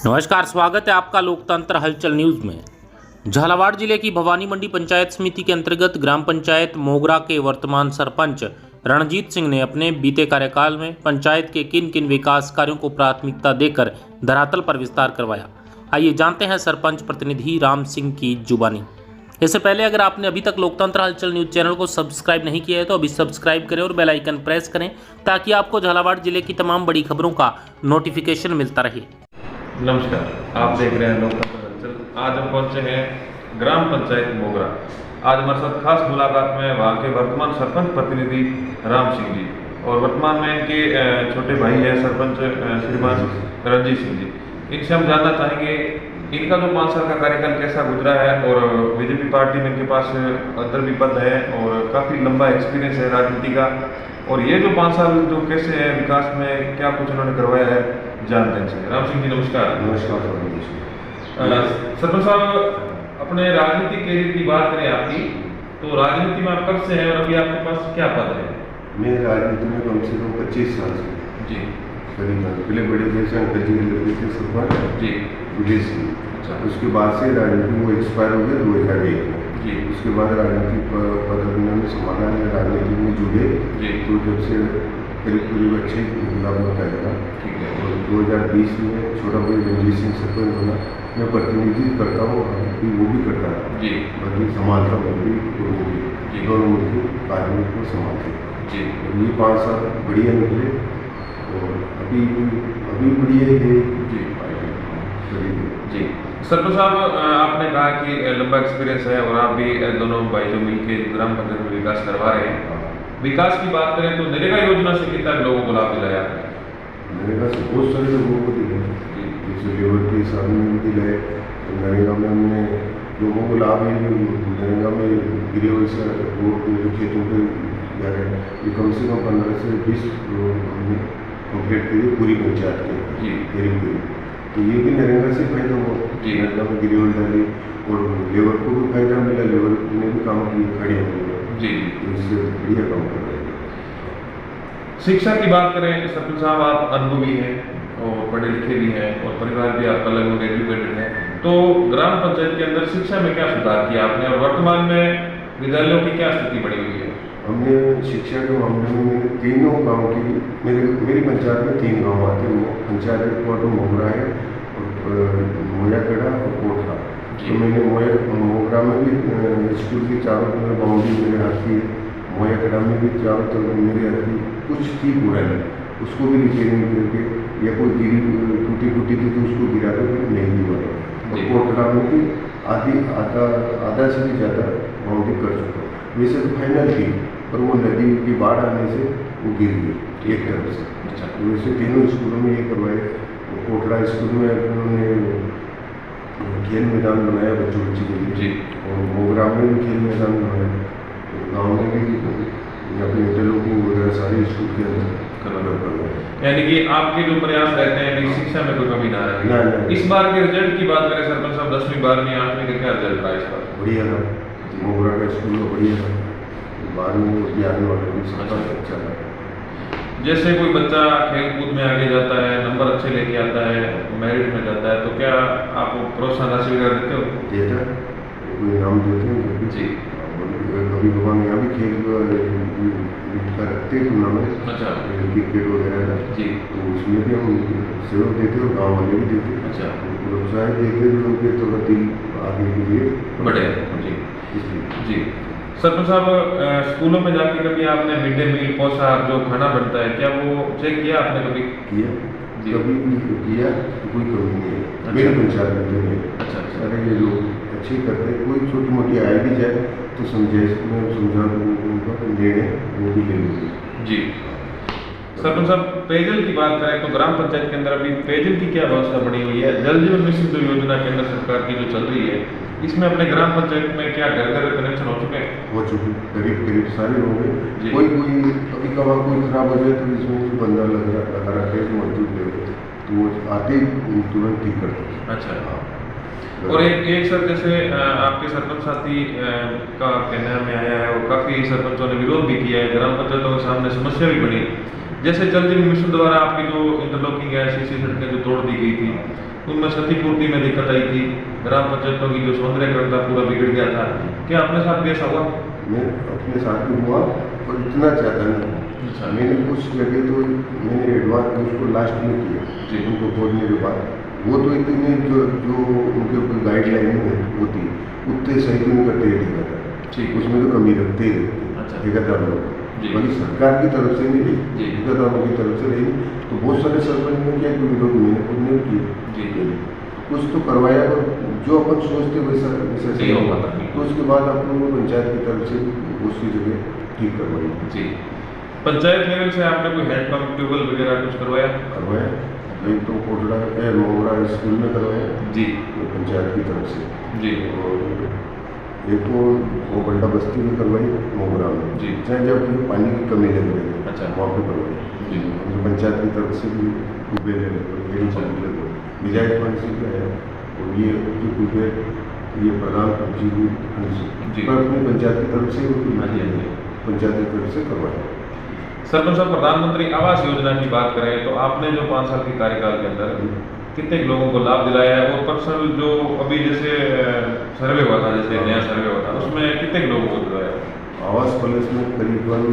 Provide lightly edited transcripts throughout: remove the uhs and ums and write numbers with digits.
नमस्कार, स्वागत है आपका लोकतंत्र हलचल न्यूज में। झालावाड़ जिले की भवानी मंडी पंचायत समिति के अंतर्गत ग्राम पंचायत मोगरा के वर्तमान सरपंच रणजीत सिंह ने अपने बीते कार्यकाल में पंचायत के किन किन विकास कार्यों को प्राथमिकता देकर धरातल पर विस्तार करवाया। आइए जानते हैं सरपंच प्रतिनिधि राम सिंह की जुबानी। इससे पहले अगर आपने अभी तक लोकतंत्र हलचल न्यूज चैनल को सब्सक्राइब नहीं किया है तो अभी सब्सक्राइब करें और बेल आइकन प्रेस करें ताकि आपको झालावाड़ जिले की तमाम बड़ी खबरों का नोटिफिकेशन मिलता रहे। नमस्कार, आप देख रहे हैं लोकतंत्र हलचल। आज हम पहुंचे हैं ग्राम पंचायत मोगरा। आज हमारे साथ खास मुलाकात में वहाँ के वर्तमान सरपंच प्रतिनिधि राम सिंह जी और वर्तमान में इनके छोटे भाई है सरपंच श्रीमान रणजीत सिंह जी। इनसे हम जानना चाहेंगे इनका जो 5 साल का कार्यकाल कैसा गुजरा है और बीजेपी पार्टी में इनके पास अंदर भी पद है और काफ़ी लंबा एक्सपीरियंस है राजनीति का, और ये जो 5 साल जो कैसे है विकास में क्या कुछ उन्होंने करवाया है जानते हैं। राम सिंह जी नमस्कार। नमस्कार सरपंच साहब, अपने राजनीतिक करियर की बात करें आपकी, तो राजनीति में आप कब से हैं और अभी आपके पास क्या पद है? मैं राजनीति में कम से कम 25 साल से जी करीब पहले बड़े जैसे अंकल जी के लड़के थे सरपंच जी विजय सिंह। अच्छा। उसके बाद से राजनीति वो एक्सपायर हो गया 2001 में जी। उसके बाद राजनीति पद उन्होंने संभाला है, राजनीति में जुड़े जी। तो जब से करीब अच्छे लाभ बताएगा। ठीक है। और 2020 में छोटा भाई रणजीत सिंह सरपंच बना। मैं प्रतिनिधित्व करता हूँ, अभी वो भी करता है जी। बाकी संभालता हूँ भी और वो भी जी। दोनों मिलकर कार्यों को संभालते हैं। जी। ये 5 साल बढ़िया निकले और अभी बढ़िया है जी। जी। जी सरपंच साहब, आपने कहा कि लंबा एक्सपीरियंस है और आप भी दोनों भाई जो मिलकर ग्राम पंचायत में विकास करवा रहे हैं। विकास की बात करें तो नरेगा योजना से कितना लोगों को लाभ दिलाया? नरेगा से बहुत सारे लोगों को दिलाए, जैसे लेबर के हिसाब में भी दिलाए। नरेगा में हमने लोगों को लाभ है। नरेगा में गिरे हुए से रोड जो खेतों पे जा रहे हैं, ये कम से कम 15 से 20 हमने कम्प्लीट करी पूरी पंचायत के करीब। तो ये भी नरेगा से फायदा हुआ। नरेगा में गिरे हुए डाली और लेबर को भी फायदा मिला, लेबर ने भी काम किए खड़े होने। जी। तो इससे बढ़िया काम कर रहे हैं। शिक्षा की बात करें सरपंच साहब, आप अनुभवी हैं और पढ़े लिखे भी हैं और परिवार भी आपका लगभग एजुकेटेड है, तो ग्राम पंचायत के अंदर शिक्षा में क्या सुधार किया आपने और वर्तमान में विद्यालयों की क्या स्थिति बनी हुई है? हमने शिक्षा के मामले में मैंने तीनों गांव की मेरी पंचायत में 3 गांव आते हैं। पंचायत हेडक्वार्टर मोगरा है और मोयाखेड़ा और कोटला। तो मैंने मोगरा में भी स्कूल की चारों तरफ बाउंड्री मेरे हाथ की है। मोयाखेड़ा में भी चारों तरफ मेरे हाथ की कुछ थी पुरानी, उसको भी रिपेयरिंग करके या कोई गिरी टूटी थी तो उसको गिरा कर नहीं दीवार। और कोटला में भी आधा से भी ज़्यादा बाउंड्री कर चुका हूँ। वैसे तो फाइनल थी पर वो नदी की बाढ़ आने से वो गिर गई एक तरफ से। अच्छा। वैसे तीनों स्कूलों में ये करवाए। कोटला स्कूल में उन्होंने खेल मैदान बनाया बच्चों के लिए और मोगरा में भी खेल मैदान बनाया। गाँव में भी अपने इंटरलॉकिंग वगैरह सारे स्कूल के अंदर करवाए। यानी कि आपके जो प्रयास रहते हैं कि शिक्षा में कोई कमी ना रहे। इस बार के रिजल्ट की बात करें सरपंच साहब, 10वीं 12वीं 8वीं का क्या रिजल्ट रहा इस बार? बढ़िया था, मोगरा का स्कूल में बढ़िया था। 12वीं और 11वीं वाले भी सबका अच्छा था। जैसे कोई बच्चा खेल कूद में आगे जाता है, नंबर अच्छे लेके आता है, मेरिट में जाता है, तो क्या आप प्रोत्साहन राशि वगैरह देते हो? देता है, कोई नाम देते हैं जी। कभी भगवान यहाँ भी खेल रखते हैं टूर्नामेंट। अच्छा। क्रिकेट वगैरह जी। तो उसमें भी हम सहयोग देते हैं, गाँव वाले भी देते हैं। अच्छा। प्रोत्साहन देते हैं जो उनके थोड़ा दिल आगे के लिए बढ़े। जी। इसलिए जी सरपंच साहब, स्कूलों में जाके कभी आपने मिड डे मील पोषाहार जो खाना बनता है क्या वो चेक किया आपने कभी? किया, कभी किया तो कोई कमी नहीं है। अच्छा। मेरी पंचायत में तो नहीं। अच्छा। सारे ये लोग अच्छे करते हैं। कोई छोटी मोटी आए भी जाए तो समझा उनका निर्णय वो भी ले लेंगे। जी सरपंच साहब, पेयजल की बात करें तो ग्राम पंचायत के अंदर अभी पेयजल की क्या व्यवस्था बनी हुई है? जल जीवन मिशन जो योजना केंद्र सरकार की जो चल रही है, इसमें अपने ग्राम पंचायत में क्या घर घर कनेक्शन हो चुके हैं? हो चुके करीब सारे हो गए। कोई अभी कभी कोई खराब हो जाए तो इसमें जो बंदा लगा रखे तो मजदूर ले तो वो आते ही तुरंत ठीक करते हैं। अच्छा। और एक सर जैसे आपके सरपंच साथी का कहने में आया है और काफ़ी सरपंचों ने विरोध भी किया है, ग्राम पंचायतों के सामने समस्या भी बनी, जैसे जल जीवन मिशन द्वारा आपकी जो इंटरलॉकिंग है, सीसी सड़कें जो तोड़ दी गई थी, उनमें क्षतिपूर्ति में दिक्कत आई थी, ग्राम पंचायतों की जो सौंदर्यकरण था पूरा बिगड़ गया था। क्या अपने साथ भी ऐसा हुआ? मैं अपने साथ भी हुआ और इतना ज़्यादा नहीं। अच्छा। मैंने कुछ जगह तो मैंने एडवांस में उसको लास्ट में किया जी। उनको खोदने के बाद, वो तो इतने जो उनके ऊपर गाइडलाइन होती उतने सही तो नहीं करते ठेकेदार, ठीक। उसमें तो कमी रखते ही रहते अच्छा। ठेकेदार लोग, जी। बाकी सरकार की तरफ से नहीं जी। रही, ठेकेदारों की तरफ से रही। तो बहुत सारे सरपंच ने क्या कोई विरोध मैंने खुद नहीं किए, जी। कुछ तो करवाया पर जो अपन सोचते वैसा वैसा नहीं हो पाता। तो उसके बाद अपन पंचायत की तरफ से दूसरी जगह ठीक करवाई, जी। पंचायत लेवल से आपने कोई हैंडपंप ट्यूबवेल वगैरह कुछ करवाया? करवाया। एक तो कोटड़ा मोगरा स्कूल में करवाया जी। पंचायत की तरफ से, जी। और एक तो वो बंडा बस्ती में करवाई मोगरा में, जी। जहाँ जब पानी की कमी लग रही है अच्छा। वहाँ पे करवाई। जी। जो पंचायत की तरफ से भी ट्यूबवेल है, विधायक फंड से क्या है, और ये जो ट्यूबवेल ये प्रधान जी जी। पर अपनी पंचायत की तरफ से हाँ जी, हाँ जी। पंचायत की तरफ से करवाया। सरपंच साहब, प्रधानमंत्री आवास योजना की बात करें तो आपने जो 5 साल के कार्यकाल के अंदर कितने लोगों को लाभ दिलाया है, और पर्सनल जो अभी जैसे सर्वे हुआ था, जैसे नया सर्वे हुआ था, उसमें कितने लोगों को दिलाया? आवास प्लस में करीबन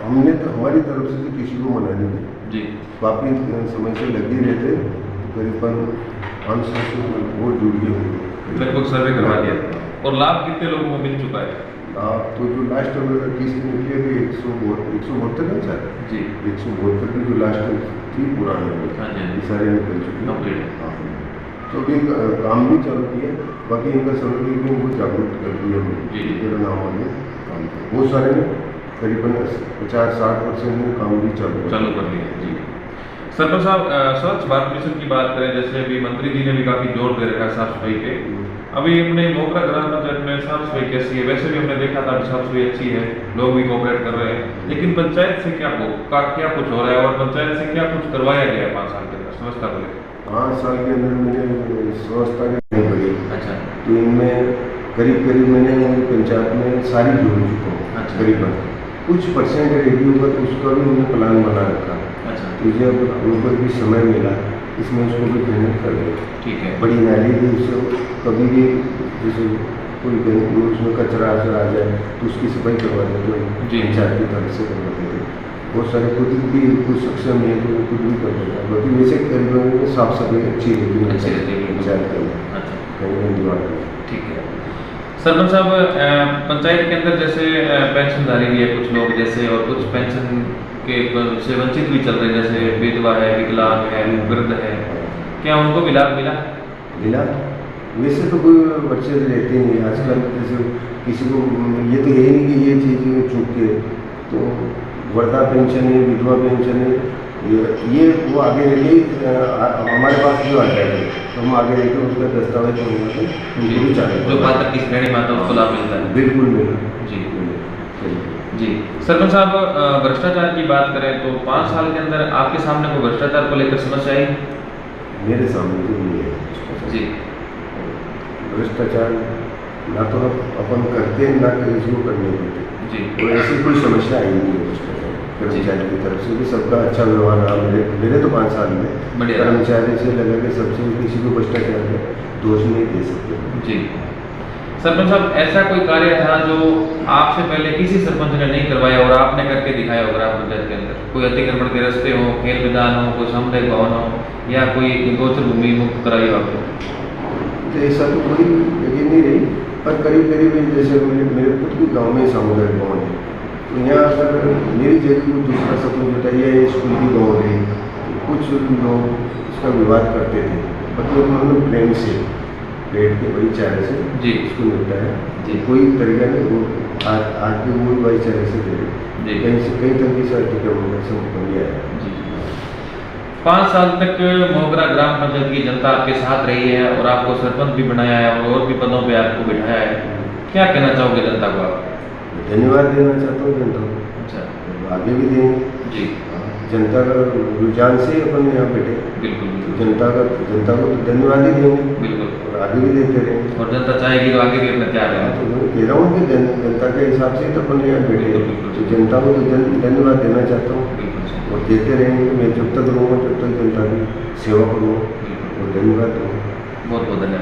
हमने तो हमारी तरफ से तो किसी को मना नहीं किया जी। काफ़ी समय से लगे रहते, करीबन 500 से वो जुड़ गए होंगे लगभग सर्वे करवा दिया, और लाभ कितने लोगों को मिल चुका है? आप तो जो लास्ट किस्त निकली है 172 है सर जी। 172 की जो लास्ट थी पुराने में, हाँ जी। ये सारे निकल चुके हैं। कंप्लीट है। हाँ, तो अभी काम भी चालू किया, बाकी इनका समय भी वो जागरूक कर दिया जी। मेरा नाम आगे काम किया, बहुत सारे ने करीबन 50-60% ने काम भी चालू कर लिया। जी। सरपंच साहब, स्वच्छ भारत मिशन की बात करें, जैसे अभी मंत्री जी ने भी काफ़ी जोर दे रखा है साफ सफाई पे। अभी अपने मोगरा ग्राम पंचायत में साफ सफाई कैसी है? वैसे भी हमने देखा था साफ सफाई अच्छी है, लोग भी कोऑपरेट कर रहे हैं, लेकिन पंचायत से क्या कुछ हो रहा है, और पंचायत से क्या कुछ करवाया गया है 5 साल के अंदर स्वच्छता को लेकर? 5 साल के अंदर मैंने स्वच्छता की नहीं बढ़ी, अच्छा। तो इनमें करीब मैंने पंचायत में सारी जोड़ चुका हूँ। अच्छा। करीबन कुछ परसेंट रेडी होगा तो उसका भी मैंने प्लान बना रखा। अच्छा। तो जब हमको भी समय मिला इसमें उसको भी पेमेंट कर दे। ठीक है। बड़ी नाली भी उससे कभी भी जैसे कोई उसमें कचरा आ जाए तो उसकी सफाई करवा देते हैं, जी। पंचायत की तरफ से करवा देते हैं। बहुत सारे खुद भी कुछ सक्षम है तो खुद भी कर देता है, बाकी वैसे करीबन साफ सफाई अच्छी रहती है अच्छी रहती है पंचायत के अंदर, अच्छा। कहीं दीवार में। ठीक है। सरपंच साहब, पंचायत के अंदर जैसे पेंशनधारी भी है कुछ लोग, जैसे और कुछ पेंशन के से वंचित भी चल रहे हैं, जैसे विधवा है, विकलांग है, वृद्ध है, क्या उनको भी लाभ मिला? वैसे तो कोई बच्चे रहते नहीं आजकल, जैसे किसी को ये तो है नहीं कि ये चीज़ चूक के, तो वृद्धा पेंशन है, विधवा पेंशन है, ये वो आगे रही हमारे पास जो आ जाएगा तो हम आगे रहकर उसका दस्तावेज उनको भी चालू जो पात्र की श्रेणी में आता है उसको लाभ मिलता है। बिल्कुल मिला जी। जी। सरपंच साहब, भ्रष्टाचार की बात करें तो 5 साल के अंदर आपके सामने कोई भ्रष्टाचार को लेकर समस्या आई? मेरे सामने तो नहीं है जी। भ्रष्टाचार ना तो अपन करते हैं ना किसी को करने देते जी। और ऐसी कोई समस्या आई नहीं है भ्रष्टाचार। कर्मचारी की तरफ से भी सबका अच्छा व्यवहार रहा मेरे तो 5 साल में। बढ़िया। कर्मचारी से लगा के सबसे किसी को भ्रष्टाचार का दोष नहीं दे सकते। जी। सरपंच साहब, ऐसा कोई कार्य था जो आपसे पहले किसी सरपंच ने नहीं करवाया और आपने करके दिखाया हो ग्राम पंचायत के अंदर? कोई अतिक्रमण के रास्ते हो, खेल मैदान हो, कोई सामुदायिक भवन हो, या कोई गोचर भूमि मुक्त कराई हो आपको? तो ऐसा तो कोई यकीन नहीं रही, पर करीब जैसे मेरे खुद के गाँव में सामुदायिक भवन है, तो यहाँ अगर मेरी जगह को दूसरा सरपंच होता है या स्कूल की गाँव रही, कुछ लोग इसका विवाद करते थे, मतलब उन्होंने प्रेम से बैठ के भाईचारे से जी इसको निपटाया जी। कोई तरीका नहीं, वो आज भी वो भाईचारे से दे जी। कहीं तक की सर्टिफिकेट से बन गया है। जी। 5 साल तक मोगरा ग्राम पंचायत की जनता आपके साथ रही है और आपको सरपंच भी बनाया है और भी पदों पे आपको बिठाया है, क्या कहना चाहोगे जनता को आप? धन्यवाद देना चाहता हूँ जनता को। अच्छा। आगे भी देंगे जी। जनता का रुझान से अपन यहाँ बैठे, बिल्कुल। जनता को तो धन्यवाद ही देंगे बिल्कुल। और आगे भी देते रहेंगे, और जनता चाहेगी तो आगे भी अपना तैयार है। तो मैं कह रहा हूँ कि जनता के हिसाब से तो अपन यहाँ बैठे, बिल्कुल, बिल्कुल। तो जनता को तो धन्यवाद देना चाहता हूँ। बिल्कुल। बिल्कुल और देते रहेंगे। मैं जब तक रहूँगा जब तक जनता की सेवा करूँगा बिल्कुल। और धन्यवाद दूँगा। बहुत बहुत धन्यवाद।